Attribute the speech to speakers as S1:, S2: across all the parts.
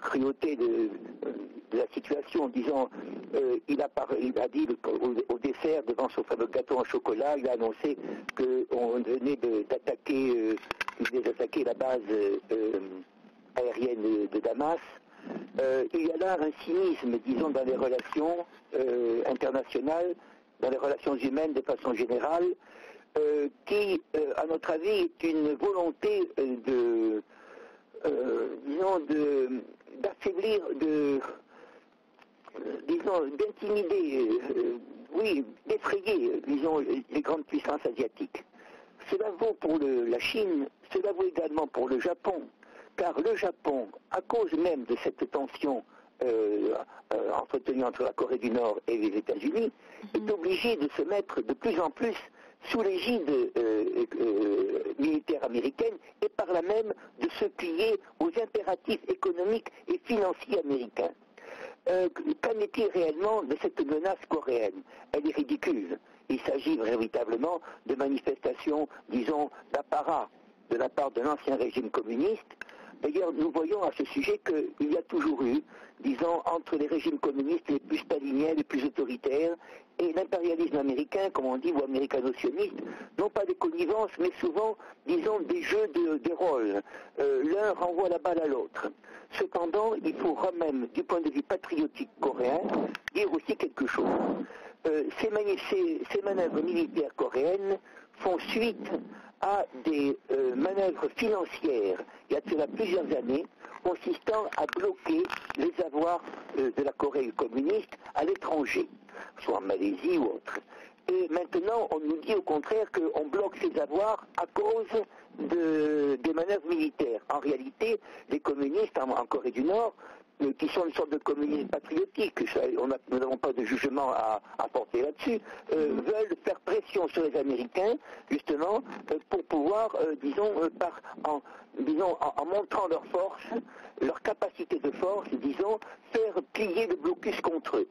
S1: cruauté de la situation, disons, il a dit au dessert, devant son fameux gâteau en chocolat, il a annoncé qu'on venait d'attaquer la base aérienne de Damas. Il y a là un cynisme, disons, dans les relations internationales, dans les relations humaines de façon générale, qui, à notre avis, est une volonté d'affaiblir, d'intimider, d'effrayer, disons, les grandes puissances asiatiques. Cela vaut pour la Chine, cela vaut également pour le Japon, car le Japon, à cause même de cette tension entretenue entre la Corée du Nord et les États-Unis, est obligé de se mettre de plus en plus sous l'égide militaire américaine et par là même de se plier aux impératifs économiques et financiers américains. Qu'en est-il réellement de cette menace coréenne? Elle est ridicule. Il s'agit véritablement de manifestations, disons, d'apparat de la part de l'ancien régime communiste. D'ailleurs, nous voyons à ce sujet qu'il y a toujours eu, disons, entre les régimes communistes les plus staliniens, les plus autoritaires, et l'impérialisme américain, comme on dit, ou américano-sioniste, non pas des connivences, mais souvent, disons, des jeux de rôle. L'un renvoie la balle à l'autre. Cependant, il faut quand même, du point de vue patriotique coréen, dire aussi quelque chose. Ces manœuvres militaires coréennes font suite à des manœuvres financières, il y a de cela plusieurs années, consistant à bloquer les avoirs de la Corée communiste à l'étranger, soit en Malaisie ou autre. Et maintenant, on nous dit au contraire qu'on bloque ces avoirs à cause des manœuvres militaires. En réalité, les communistes en Corée du Nord, qui sont une sorte de communisme patriotique, nous n'avons pas de jugement à porter là-dessus, veulent faire pression sur les Américains, justement, pour pouvoir, en montrant leur force, leur capacité de force, disons, faire plier le blocus contre eux.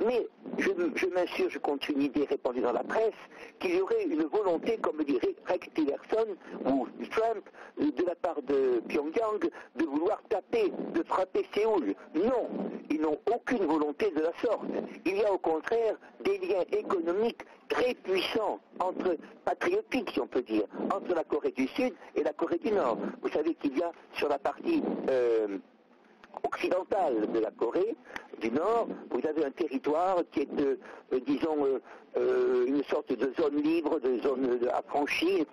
S1: Mais je m'insurge, je compte une idée répandue dans la presse, qu'il y aurait une volonté, comme le dirait Rex Tillerson ou Trump, de la part de Pyongyang, de vouloir de frapper Séoul. Non, ils n'ont aucune volonté de la sorte. Il y a au contraire des liens économiques très puissants, patriotiques si on peut dire, entre la Corée du Sud et la Corée du Nord. Vous savez qu'il y a sur la partie occidentale de la Corée du Nord, vous avez un territoire qui est, disons, une sorte de zone libre, de zone affranchie,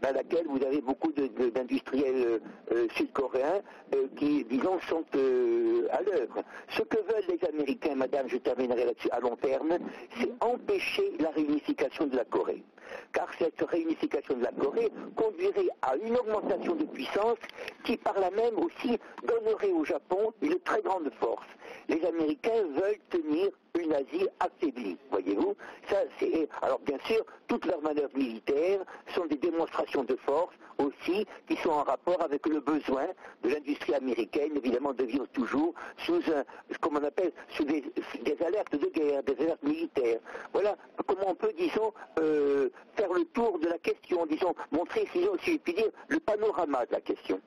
S1: dans laquelle vous avez beaucoup d'industriels sud-coréens qui, disons, sont à l'œuvre. Ce que veulent les Américains, madame, je terminerai là-dessus à long terme, c'est empêcher la réunification de la Corée. Car cette réunification de la Corée conduirait à une augmentation de puissance qui, par là même aussi, donnerait au Japon une très grande force. Les Américains veulent tenir une Asie affaiblie, voyez-vous. Alors bien sûr, toutes leurs manœuvres militaires sont des démonstrations de force aussi, qui sont en rapport avec le besoin de l'industrie américaine, évidemment, de vivre toujours sous sous des alertes de guerre, des alertes militaires. Voilà comment on peut, disons, faire le tour de la question, disons, montrer, si je puis dire, le panorama de la question.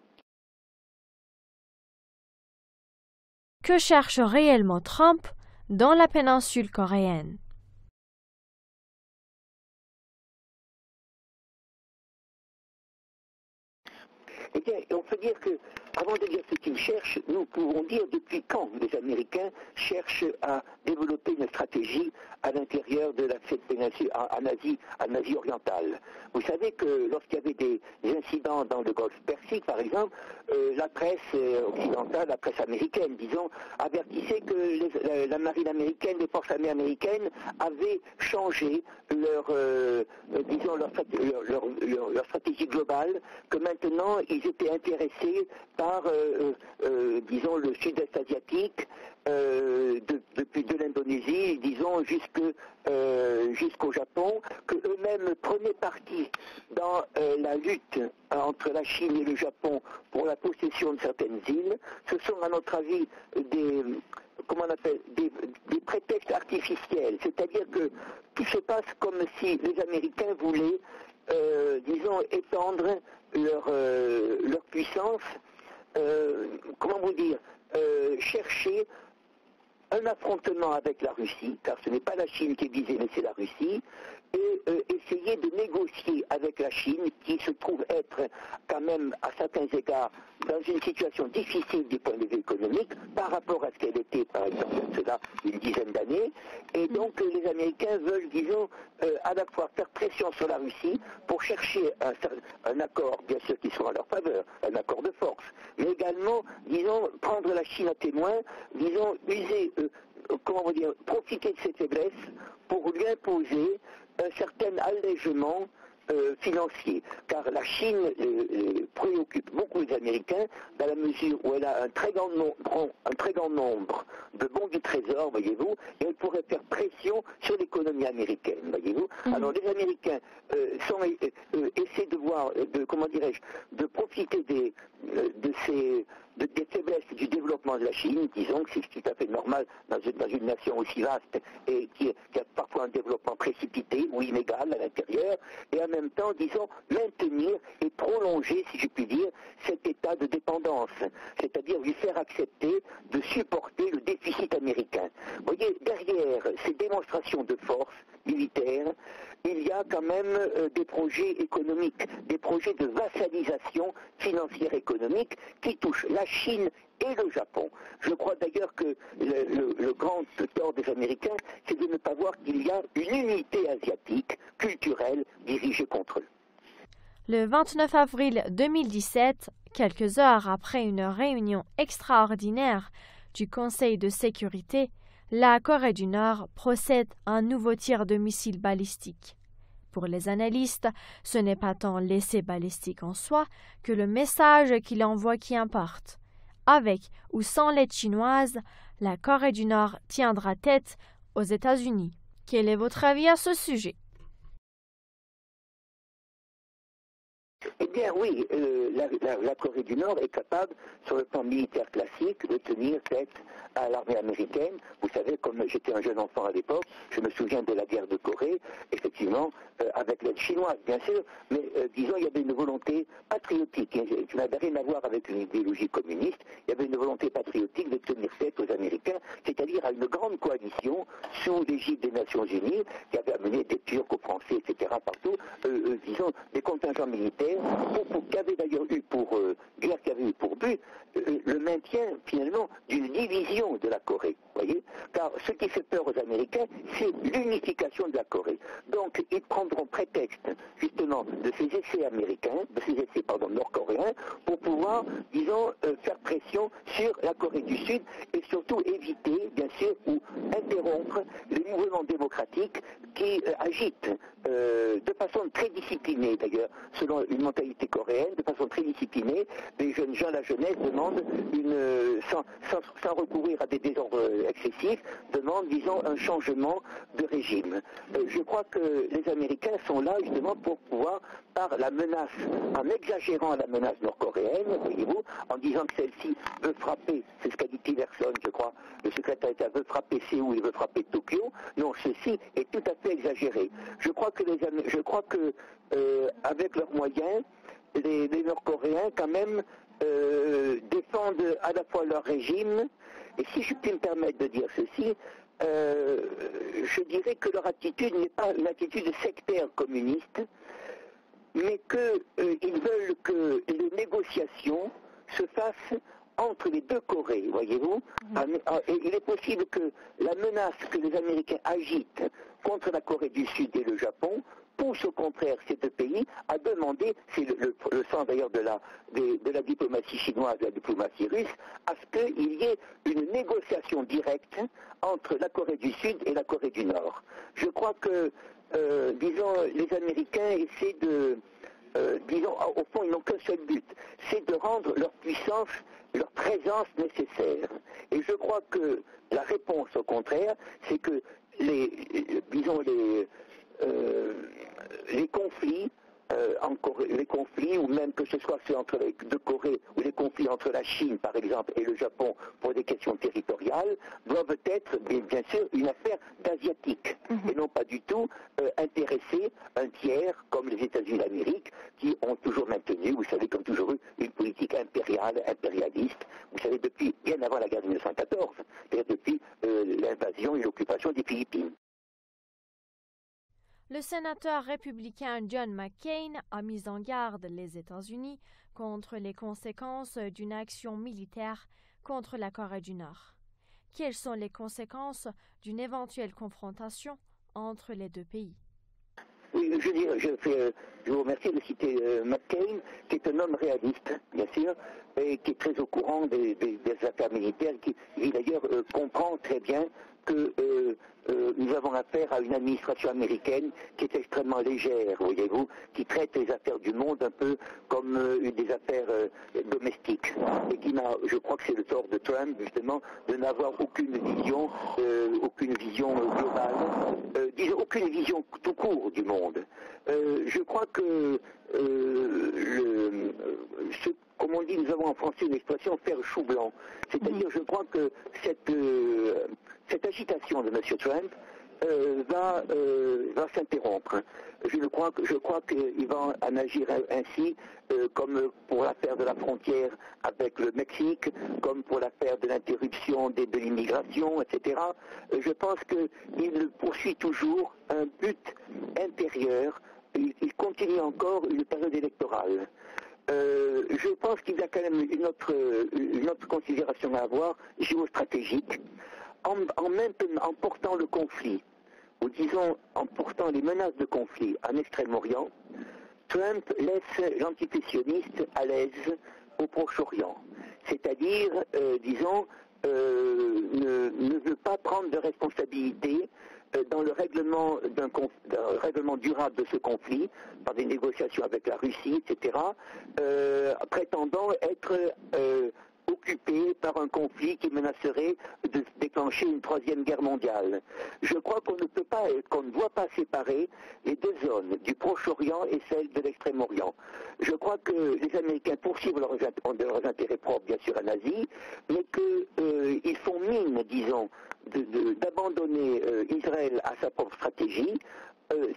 S2: Que cherche réellement Trump dans la péninsule coréenne?
S1: Eh bien, on peut dire que, avant de dire ce qu'ils cherchent, nous pouvons dire depuis quand les Américains cherchent à développer une stratégie à l'intérieur de cette péninsule, en Asie orientale. Vous savez que lorsqu'il y avait des incidents dans le Golfe Persique, par exemple, la presse occidentale, la presse américaine, disons, avertissait que la marine américaine, les forces armées américaines avaient changé leur stratégie globale, que maintenant ils étaient intéressés par, disons, le sud-est asiatique, depuis de l'Indonésie, disons, jusqu'au Japon, qu'eux-mêmes prenaient parti dans la lutte entre la Chine et le Japon pour la possession de certaines îles. Ce sont, à notre avis, des prétextes artificiels, c'est-à-dire que tout se passe comme si les Américains voulaient, disons, étendre leur puissance comment vous dire, chercher un affrontement avec la Russie, car ce n'est pas la Chine qui est visée, mais c'est la Russie, et essayer de négocier avec la Chine, qui se trouve être quand même, à certains égards, dans une situation difficile du point de vue économique, par rapport à ce qu'elle était, par exemple, cela une dizaine d'années, et donc les Américains veulent, disons, à la fois faire pression sur la Russie pour chercher un accord, bien sûr, qui soit en leur faveur, un accord de force, mais également, disons, prendre la Chine à témoin, disons, user, comment vous dire, profiter de ses faiblesses pour lui imposer un certain allègement financier, car la Chine préoccupe beaucoup les Américains dans la mesure où elle a un très grand nombre de bons du trésor, voyez-vous, et elle pourrait faire pression sur l'économie américaine, voyez-vous. Alors les Américains essaient de voir, comment dirais-je, de profiter des faiblesses du développement de la Chine, disons que c'est tout à fait normal dans une nation aussi vaste et qui a parfois un développement précipité ou inégal à l'intérieur, et en même temps, disons, maintenir et prolonger, si je puis dire, cet état de dépendance, c'est-à-dire lui faire accepter de supporter le déficit américain. Vous voyez, derrière ces démonstrations de force militaire, il y a quand même des projets économiques, des projets de vassalisation financière économique qui touchent la Chine et le Japon. Je crois d'ailleurs que le grand tort des Américains, c'est de ne pas voir qu'il y a une unité asiatique, culturelle, dirigée contre eux.
S2: Le 29 avril 2017, quelques heures après une réunion extraordinaire du Conseil de sécurité, la Corée du Nord procède à un nouveau tir de missiles balistiques. Pour les analystes, ce n'est pas tant l'essai balistique en soi que le message qu'il envoie qui importe. Avec ou sans l'aide chinoise, la Corée du Nord tiendra tête aux États-Unis. Quel est votre avis à ce sujet?
S1: Eh bien oui, la Corée du Nord est capable, sur le plan militaire classique, de tenir tête à l'armée américaine. Vous savez, comme j'étais un jeune enfant à l'époque, je me souviens de la guerre de Corée, effectivement, avec l'aide chinoise, bien sûr, mais disons, il y avait une volonté patriotique, hein, qui n'avait rien à voir avec une idéologie communiste, il y avait une volonté patriotique de tenir tête aux Américains, c'est-à-dire à une grande coalition sous l'égide des Nations Unies, qui avait amené des Turcs aux Français, etc., partout, disons, des contingents militaires, qui avait d'ailleurs eu guerre qui avait eu pour but le maintien finalement d'une division de la Corée, voyez, car ce qui fait peur aux Américains, c'est l'unification de la Corée. Donc ils prendront prétexte justement de ces essais américains, de ces essais nord-coréens, pour pouvoir, disons, faire pression sur la Corée du Sud et surtout éviter, bien sûr, ou interrompre les mouvements démocratiques qui agitent de façon très disciplinée d'ailleurs, selon une mentalité coréenne, de façon très disciplinée, les jeunes gens, la jeunesse demandent sans recourir à des désordres excessifs, demandent, disons, un changement de régime. Je crois que les Américains sont là justement pour pouvoir, par la menace, en exagérant la menace nord-coréenne, voyez-vous, en disant que celle-ci veut frapper, c'est ce qu'a dit Tillerson, je crois, le secrétaire d'État veut frapper Séoul, il veut frapper Tokyo. Non, ceci est tout à fait exagéré. Je crois que avec leurs moyens, les Nord-Coréens quand même défendent à la fois leur régime, et si je puis me permettre de dire ceci, je dirais que leur attitude n'est pas une attitude sectaire communiste, mais qu'ils veulent que les négociations se fassent entre les deux Corées, voyez-vous. Et il est possible que la menace que les Américains agitent contre la Corée du Sud et le Japon pousse au contraire ces deux pays à demander, c'est le sens d'ailleurs de la diplomatie chinoise, de la diplomatie russe, à ce qu'il y ait une négociation directe entre la Corée du Sud et la Corée du Nord. Je crois que, disons, les Américains essaient de... disons, au fond, ils n'ont qu'un seul but, c'est de rendre leur puissance, leur présence nécessaire. Et je crois que la réponse, au contraire, c'est que les conflits les conflits, ou même que ce soit ceux entre les deux Corées, ou les conflits entre la Chine, par exemple, et le Japon pour des questions territoriales, doivent être, bien sûr, une affaire d'Asiatiques, et non pas du tout intéresser un tiers, comme les États-Unis d'Amérique, qui ont toujours maintenu, vous savez, comme toujours eu, une politique impérialiste, vous savez, depuis bien avant la guerre de 1914, c'est-à-dire depuis l'invasion et l'occupation des Philippines.
S2: Le sénateur républicain John McCain a mis en garde les États-Unis contre les conséquences d'une action militaire contre la Corée du Nord. Quelles sont les conséquences d'une éventuelle confrontation entre les deux pays?
S1: Oui, je vous remercie de citer McCain, qui est un homme réaliste, bien sûr, et qui est très au courant des affaires militaires, qui d'ailleurs comprend très bien que nous avons affaire à une administration américaine qui est extrêmement légère, voyez-vous, qui traite les affaires du monde un peu comme des affaires domestiques, et qui n'a, je crois que c'est le tort de Trump, justement, de n'avoir aucune vision globale, disons aucune vision tout court du monde. Je crois que comme on dit, nous avons en français une expression faire chou blanc. C'est-à-dire, je crois que cette agitation de M. Trump va s'interrompre. Je crois qu'il va en agir ainsi, comme pour l'affaire de la frontière avec le Mexique, comme pour l'affaire de l'interruption de l'immigration, etc. Je pense qu'il poursuit toujours un but intérieur. Il continue encore une période électorale. Je pense qu'il y a quand même une autre considération à avoir, géostratégique. En portant le conflit, ou disons en portant les menaces de conflit en Extrême-Orient, Trump laisse l'entité sioniste à l'aise au Proche-Orient. C'est-à-dire, disons, ne veut pas prendre de responsabilité dans le règlement règlement durable de ce conflit, par des négociations avec la Russie, etc., prétendant être occupé par un conflit qui menacerait de déclencher une troisième guerre mondiale. Je crois qu'on ne doit pas séparer les deux zones, du Proche-Orient et celle de l'Extrême-Orient. Je crois que les Américains poursuivent leurs intérêts propres, bien sûr, en Asie, mais qu'ils font mine, disons, d'abandonner Israël à sa propre stratégie.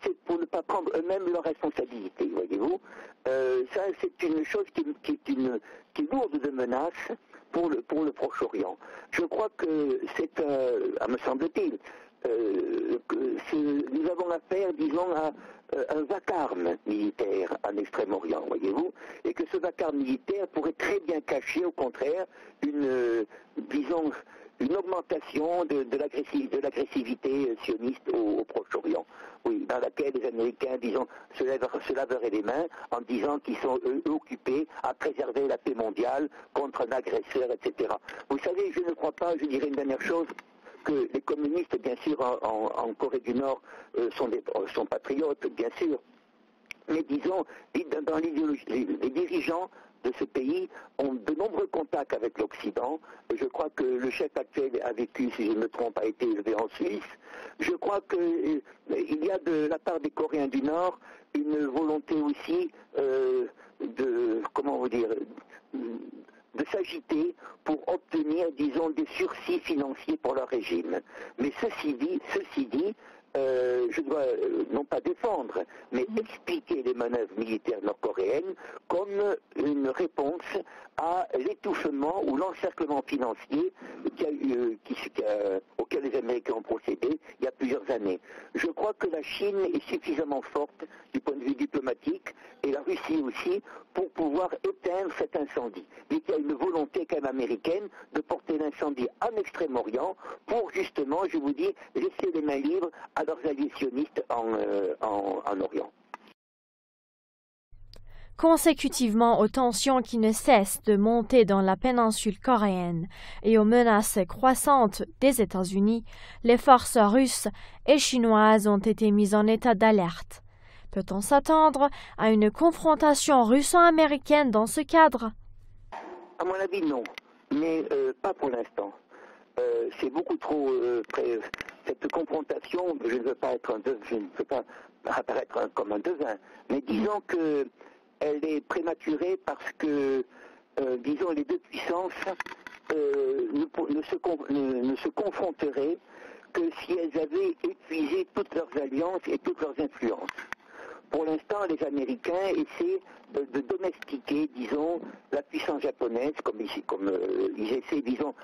S1: C'est pour ne pas prendre eux-mêmes leurs responsabilités, voyez-vous. Ça, c'est une chose qui est lourde de menaces pour le Proche-Orient. Je crois que c'est, me semble-t-il, nous avons affaire, disons, à un vacarme militaire en Extrême-Orient, voyez-vous, et que ce vacarme militaire pourrait très bien cacher, au contraire, une augmentation de l'agressivité sioniste au Proche-Orient, oui, dans laquelle les Américains, disons, se laveraient les mains en disant qu'ils sont eux occupés à préserver la paix mondiale contre un agresseur, etc. Vous savez, je ne crois pas, je dirais une dernière chose, que les communistes, bien sûr, en Corée du Nord, sont patriotes, bien sûr, mais disons, dans l'idéologie, les dirigeants de ce pays ont de nombreux contacts avec l'Occident. Je crois que le chef actuel a vécu, si je ne me trompe, a été élevé en Suisse. Je crois qu'il y a de la part des Coréens du Nord une volonté aussi de s'agiter pour obtenir, disons, des sursis financiers pour leur régime. Mais ceci dit, je dois non pas défendre, mais expliquer les manœuvres militaires nord-coréennes comme une réponse à l'étouffement ou l'encerclement financier auquel les Américains ont procédé il y a plusieurs années. Je crois que la Chine est suffisamment forte du point de vue diplomatique, et la Russie aussi, pour pouvoir éteindre cet incendie. Mais il y a une volonté quand même américaine de porter l'incendie en Extrême-Orient pour justement, je vous dis, laisser les mains libres à leurs alliés sionistes en Orient.
S2: Consécutivement aux tensions qui ne cessent de monter dans la péninsule coréenne et aux menaces croissantes des États-Unis, les forces russes et chinoises ont été mises en état d'alerte. Peut-on s'attendre à une confrontation russo-américaine dans ce cadre?
S1: À mon avis, non, mais pas pour l'instant. C'est beaucoup trop cette confrontation, je ne veux pas apparaître comme un devin, mais disons que elle est prématurée parce que, disons, les deux puissances ne se confronteraient que si elles avaient épuisé toutes leurs alliances et toutes leurs influences. Pour l'instant, les Américains essaient de domestiquer, disons, la puissance japonaise, comme ils essaient, disons,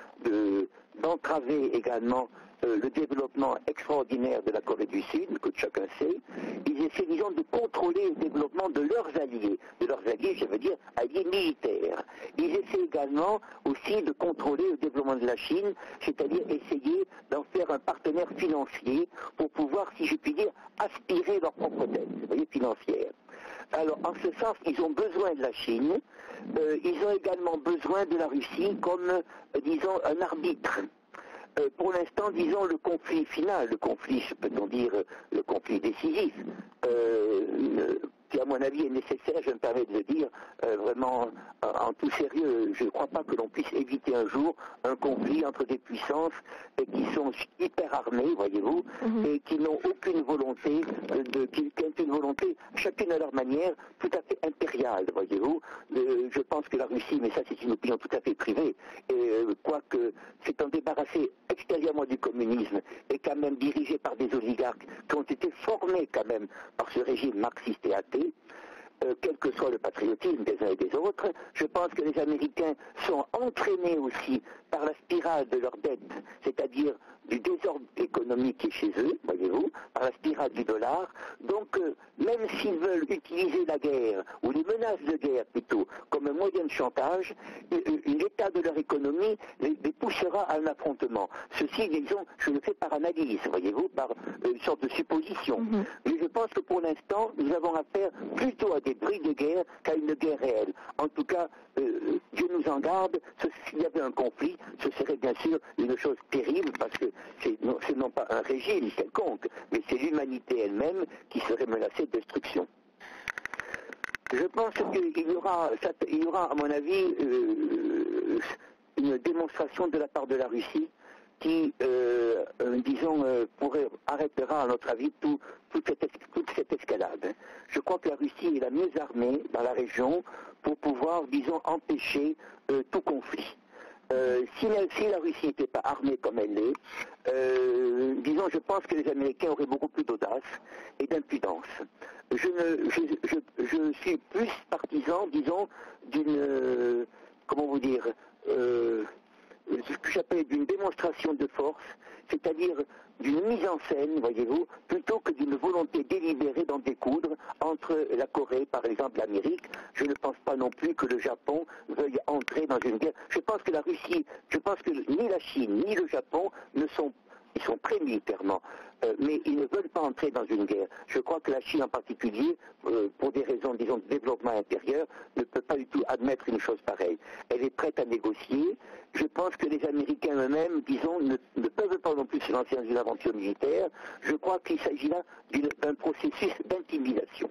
S1: d'entraver également le développement extraordinaire de la Corée du Sud, que chacun sait. Ils essaient, disons, de contrôler le développement de leurs alliés, je veux dire, alliés militaires. Ils essaient également aussi de contrôler le développement de la Chine, c'est-à-dire essayer d'en faire un partenaire financier pour pouvoir, si je puis dire, aspirer leur propre dette, vous voyez, financière. Alors, en ce sens, ils ont besoin de la Chine, ils ont également besoin de la Russie comme, disons, un arbitre. Pour l'instant, disons, le conflit final, peut-on dire, le conflit décisif, qui à mon avis est nécessaire, je me permets de le dire, vraiment en tout sérieux, je ne crois pas que l'on puisse éviter un jour un conflit entre des puissances qui sont hyper armées, voyez-vous, et qui n'ont aucune volonté, qui ont une volonté, chacune à leur manière, tout à fait impériale, voyez-vous. Je pense que la Russie, mais ça c'est une opinion tout à fait privée, quoique s'étant débarrassée extérieurement du communisme et quand même dirigée par des oligarques qui ont été formés quand même par ce régime marxiste et athée, quel que soit le patriotisme des uns et des autres, je pense que les Américains sont entraînés aussi par la spirale de leur dette, c'est-à-dire du désordre économique qui est chez eux, voyez-vous, par la spirale du dollar. Donc, même s'ils veulent utiliser la guerre, ou les menaces de guerre plutôt, comme un moyen de chantage, l'état de leur économie les poussera à un affrontement. Ceci, disons, je le fais par analyse, voyez-vous, par une sorte de supposition. Mais je pense que pour l'instant, nous avons affaire plutôt à des bruits de guerre qu'à une guerre réelle. En tout cas, Dieu nous en garde, s'il y avait un conflit, ce serait bien sûr une chose terrible, parce que c'est non pas un régime quelconque, mais c'est l'humanité elle-même qui serait menacée de destruction. Je pense qu'il y aura, à mon avis, une démonstration de la part de la Russie qui, disons, arrêtera, à notre avis, toute cette escalade. Je crois que la Russie est la mieux armée dans la région pour pouvoir, disons, empêcher tout conflit. Si la Russie n'était pas armée comme elle l'est, disons, je pense que les Américains auraient beaucoup plus d'audace et d'impudence. Je suis plus partisan, disons, d'une, comment vous dire, ce que j'appelle d'une démonstration de force, c'est-à-dire d'une mise en scène, voyez-vous, plutôt que d'une volonté délibérée d'en découdre entre la Corée, par exemple, l'Amérique. Je ne pense pas non plus que le Japon veuille entrer dans une guerre. Je pense que la Russie, ni la Chine, ni le Japon ils sont prêts militairement, mais ils ne veulent pas entrer dans une guerre. Je crois que la Chine en particulier, pour des raisons, disons, de développement intérieur, ne peut pas du tout admettre une chose pareille. Elle est prête à négocier. Je pense que les Américains eux-mêmes, disons, ne peuvent pas non plus se lancer dans une aventure militaire. Je crois qu'il s'agit là d'un processus d'intimidation.